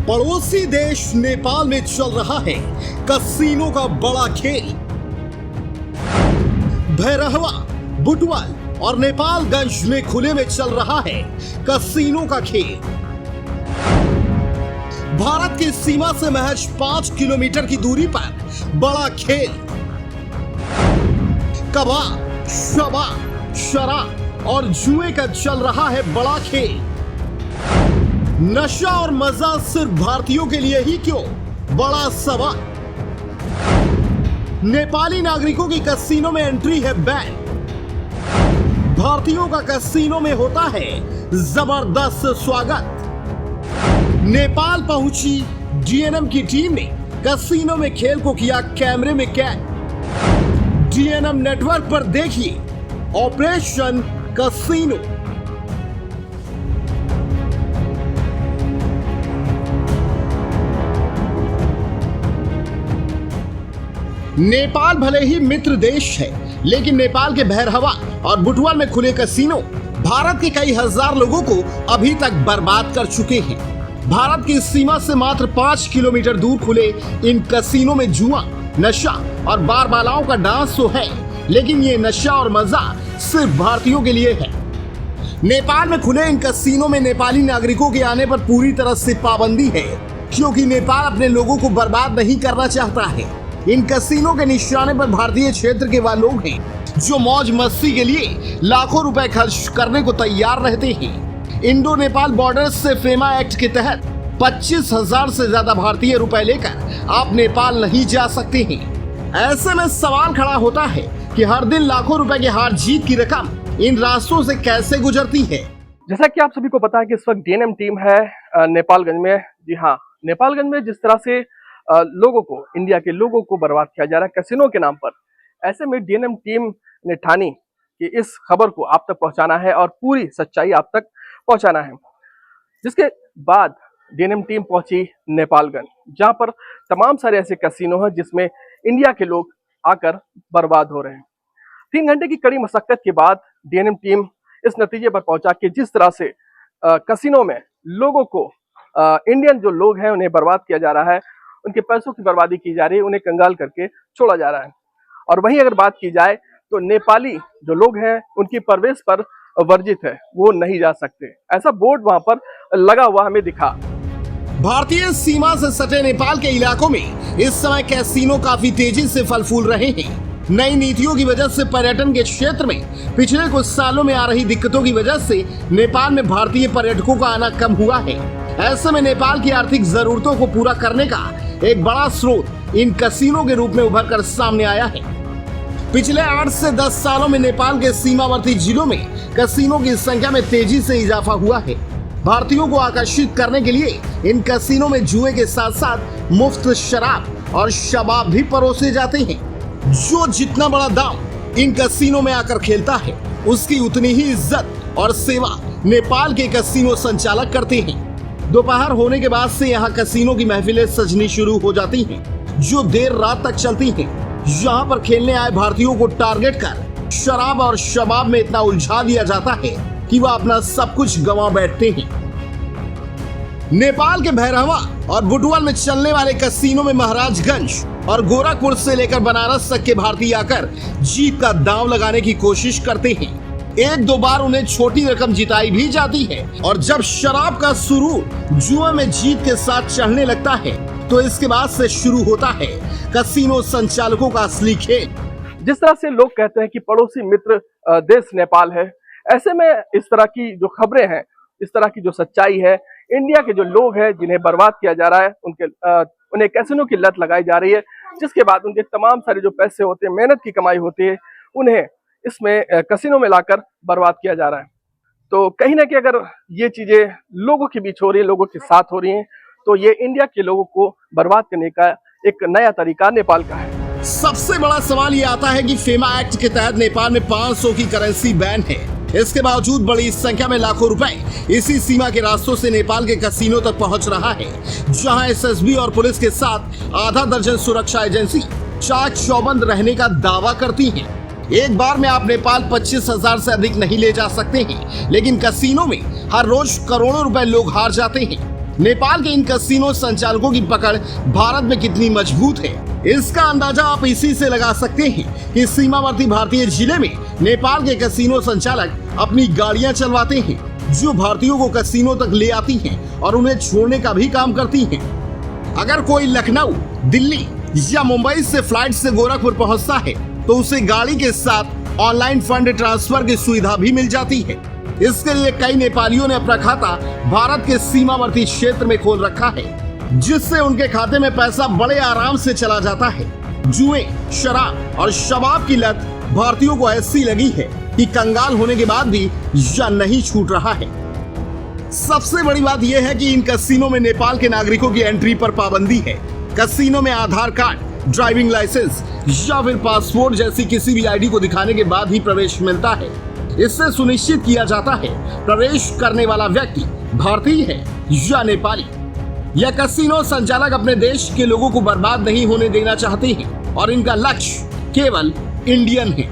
पड़ोसी देश नेपाल में चल रहा है कसीनो का बड़ा खेल। भैरहवा, बुटवल और नेपालगंज में खुले में चल रहा है कसीनो का खेल। भारत की सीमा से महज 5 किलोमीटर की दूरी पर बड़ा खेल। कबाब, शबाब, शराब और जुए का चल रहा है बड़ा खेल। नशा और मजा सिर्फ भारतीयों के लिए ही क्यों, बड़ा सवाल। नेपाली नागरिकों की कसीनो में एंट्री है बैन। भारतीयों का कसीनो में होता है जबरदस्त स्वागत। नेपाल पहुंची डीएनएम की टीम ने कसीनो में खेल को किया कैमरे में कैद। डीएनएम नेटवर्क पर देखिए ऑपरेशन कसीनो। नेपाल भले ही मित्र देश है, लेकिन नेपाल के भैरहवा और बुटवल में खुले कसीनो भारत के कई हजार लोगों को अभी तक बर्बाद कर चुके हैं। भारत की सीमा से मात्र 5 किलोमीटर दूर खुले इन कसीनो में जुआ, नशा और बारबालाओं का डांस तो है, लेकिन ये नशा और मजा सिर्फ भारतीयों के लिए है। नेपाल में खुले इन कसीनो में नेपाली नागरिकों के आने पर पूरी तरह से पाबंदी है, क्योंकि नेपाल अपने लोगों को बर्बाद नहीं करना चाहता है। इन कसीनो के निशाने पर भारतीय क्षेत्र के वह लोग हैं जो मौज मस्ती के लिए लाखों रुपए खर्च करने को तैयार रहते हैं। इंडो नेपाल बॉर्डर से फेमा एक्ट के तहत 25,000 से ज्यादा भारतीय रुपए लेकर आप नेपाल नहीं जा सकते हैं। ऐसे में सवाल खड़ा होता है कि हर दिन लाखों रुपए की हार जीत की रकम इन रास्तों से कैसे गुजरती है। जैसा कि आप सभी को पता है कि इस वक्त डीएनएम टीम है नेपालगंज में। जी हाँ, नेपालगंज में जिस तरह से लोगों को, इंडिया के लोगों को बर्बाद किया जा रहा है कैसीनो के नाम पर, ऐसे में डीएनएम टीम ने ठानी कि इस खबर को आप तक पहुंचाना है और पूरी सच्चाई आप तक पहुंचाना है। जिसके बाद डीएनएम टीम पहुंची नेपालगंज, जहां पर तमाम सारे ऐसे कैसीनो हैं जिसमें इंडिया के लोग आकर बर्बाद हो रहे हैं। 3 घंटे की कड़ी मशक्कत के बाद डीएनएम टीम इस नतीजे पर पहुंचा कि जिस तरह से कैसीनो में लोगों को, इंडियन जो लोग हैं उन्हें बर्बाद किया जा रहा है, उनके पैसों की बर्बादी की जा रही है, उन्हें कंगाल करके छोड़ा जा रहा है। और वहीं अगर बात की जाए तो नेपाली जो लोग हैं उनकी प्रवेश पर वर्जित है, वो नहीं जा सकते। ऐसा बोर्ड वहां पर लगा हुआ हमें दिखा। भारतीय सीमा से सटे नेपाल के इलाकों में इस समय कैसीनो काफी तेजी से फल फूल रहे हैं। नई नीतियों की वजह से पर्यटन के क्षेत्र में पिछले कुछ सालों में आ रही दिक्कतों की वजह से नेपाल में भारतीय पर्यटकों का आना कम हुआ है। ऐसे में नेपाल की आर्थिक जरूरतों को पूरा करने का एक बड़ा स्रोत इन कसीनो के रूप में उभर कर सामने आया है। पिछले 8 से 10 सालों में नेपाल के सीमावर्ती जिलों में कसीनो की संख्या में तेजी से इजाफा हुआ है। भारतीयों को आकर्षित करने के लिए इन कसीनो में जुए के साथ साथ मुफ्त शराब और शबाब भी परोसे जाते हैं। जो जितना बड़ा दाम इन कसीनो में आकर खेलता है, उसकी उतनी ही इज्जत और सेवा नेपाल के कसीनो संचालक करते हैं। दोपहर होने के बाद से यहाँ कसीनो की महफिलें सजनी शुरू हो जाती हैं, जो देर रात तक चलती हैं। यहाँ पर खेलने आए भारतीयों को टारगेट कर शराब और शबाब में इतना उलझा दिया जाता है कि वह अपना सब कुछ गंवा बैठते हैं। नेपाल के भैरहवा और बुटवल में चलने वाले कसीनो में महाराजगंज और गोरखपुर से लेकर बनारस तक के भारतीय आकर जीत का दांव लगाने की कोशिश करते हैं। 1-2 बार उन्हें छोटी रकम जिताई भी जाती है, और जब शराब का सुरूर जुआ में जीत के साथ चढ़ने लगता है तो इसके बाद से शुरू होता है कसीनो संचालकों का असली खेल। जिस तरह से लोग कहते हैं कि पड़ोसी मित्र देश नेपाल है, ऐसे में इस तरह की जो खबरें हैं, इस तरह की जो सच्चाई है, इंडिया के जो लोग हैं जिन्हें बर्बाद किया जा रहा है, उन्हें कैसीनो की लत लगाई जा रही है, जिसके बाद उनके तमाम सारे जो पैसे होते हैं, मेहनत की कमाई होती है, उन्हें इसमें कसीनो में लाकर बर्बाद किया जा रहा है। तो कहीं ना कहीं अगर ये चीजें लोगों के बीच हो रही है, लोगों के साथ हो रही हैं, तो ये इंडिया के लोगों को बर्बाद करने का एक नया तरीका नेपाल का है। सबसे बड़ा सवाल ये आता है कि फेमा एक्ट के तहत नेपाल में 500 की करेंसी बैन है। इसके बावजूद बड़ी संख्या में लाखों रुपए इसी सीमा के रास्तों से नेपाल के कसीनो तक पहुंच रहा है, जहां एसएसबी और पुलिस के साथ आधा दर्जन सुरक्षा एजेंसी चाक चौबंद रहने का दावा करती हैं। एक बार में आप नेपाल 25,000 से अधिक नहीं ले जा सकते हैं, लेकिन कसीनो में हर रोज करोड़ों रुपए लोग हार जाते हैं। नेपाल के इन कसिनो संचालकों की पकड़ भारत में कितनी मजबूत है, इसका अंदाजा आप इसी से लगा सकते हैं कि सीमावर्ती भारतीय जिले में नेपाल के कसिनो संचालक अपनी गाड़ियां चलवाते हैं, जो भारतीयों को कसिनो तक ले आती हैं और उन्हें छोड़ने का भी काम करती हैं। अगर कोई लखनऊ, दिल्ली या मुंबई से फ्लाइट से गोरखपुर पहुंचता है तो उसे गाड़ी के साथ ऑनलाइन फंड ट्रांसफर की सुविधा भी मिल जाती है। इसके लिए कई नेपालियों ने अपना खाता भारत के सीमावर्ती क्षेत्र में खोल रखा है, जिससे उनके खाते में पैसा बड़े आराम से चला जाता है। जुए, शराब और शबाब की लत भारतीयों को ऐसी लगी है कि कंगाल होने के बाद भी यह नहीं छूट रहा है। सबसे बड़ी बात यह है कि इन कसिनो में नेपाल के नागरिकों की एंट्री पर पाबंदी है। कसिनो में आधार कार्ड, ड्राइविंग लाइसेंस या फिर पासपोर्ट जैसी किसी भी आईडी को दिखाने के बाद ही प्रवेश मिलता है। इससे सुनिश्चित किया जाता है प्रवेश करने वाला व्यक्ति भारतीय है या नेपाली। यह कसिनो संचालक अपने देश के लोगों को बर्बाद नहीं होने देना चाहते हैं और इनका लक्ष्य केवल इंडियन है।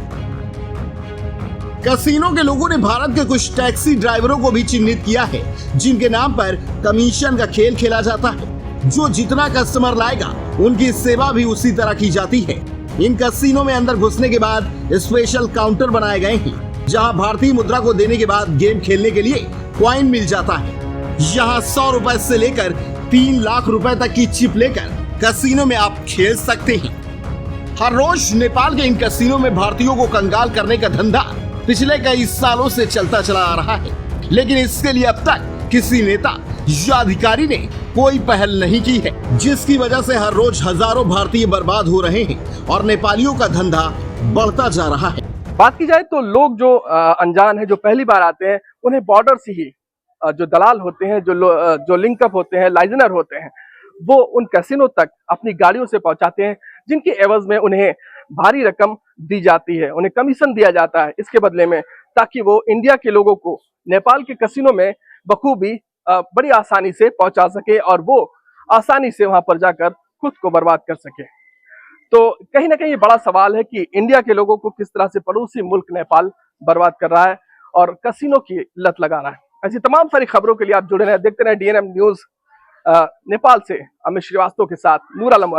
कसिनो के लोगों ने भारत के कुछ टैक्सी ड्राइवरों को भी चिन्हित किया है, जिनके नाम पर कमीशन का खेल खेला जाता है। जो जितना कस्टमर लाएगा उनकी सेवा भी उसी तरह की जाती है। इन कसिनो में अंदर घुसने के बाद स्पेशल काउंटर बनाए गए हैं, जहां भारतीय मुद्रा को देने के बाद गेम खेलने के लिए कॉइन मिल जाता है। यहाँ 100 रुपए से लेकर 3 लाख रुपए तक की चिप लेकर कसिनो में आप खेल सकते हैं। हर रोज नेपाल के इन कसिनो में भारतीयों को कंगाल करने का धंधा पिछले कई सालों से चलता चला आ रहा है, लेकिन इसके लिए अब तक किसी नेता या अधिकारी ने कोई पहल नहीं की है, जिसकी वजह से हर रोज हजारों भारतीय बर्बाद हो रहे हैं और नेपालियों का धंधा बढ़ता जा रहा है। बात की जाए तो लोग जो अनजान है, जो पहली बार आते हैं, उन्हें बॉर्डर से ही जो दलाल होते हैं, जो लिंकअप होते हैं, लाइजनर होते हैं, वो उन कैसीनो तक अपनी गाड़ियों से पहुंचाते हैं, जिनके एवज में उन्हें भारी रकम दी जाती है, उन्हें कमीशन दिया जाता है इसके बदले में, ताकि वो इंडिया के लोगों को नेपाल के कैसीनो में बखूबी बड़ी आसानी से पहुंचा सके और वो आसानी से वहां पर जाकर खुद को बर्बाद कर सके। तो कहीं ना कहीं ये बड़ा सवाल है कि इंडिया के लोगों को किस तरह से पड़ोसी मुल्क नेपाल बर्बाद कर रहा है और कैसीनो की लत लगा रहा है। ऐसी तमाम सारी खबरों के लिए आप जुड़े रहें, देखते रहें DNM न्यूज। नेपाल से अमित श्रीवास्तव के साथ नूर आलम।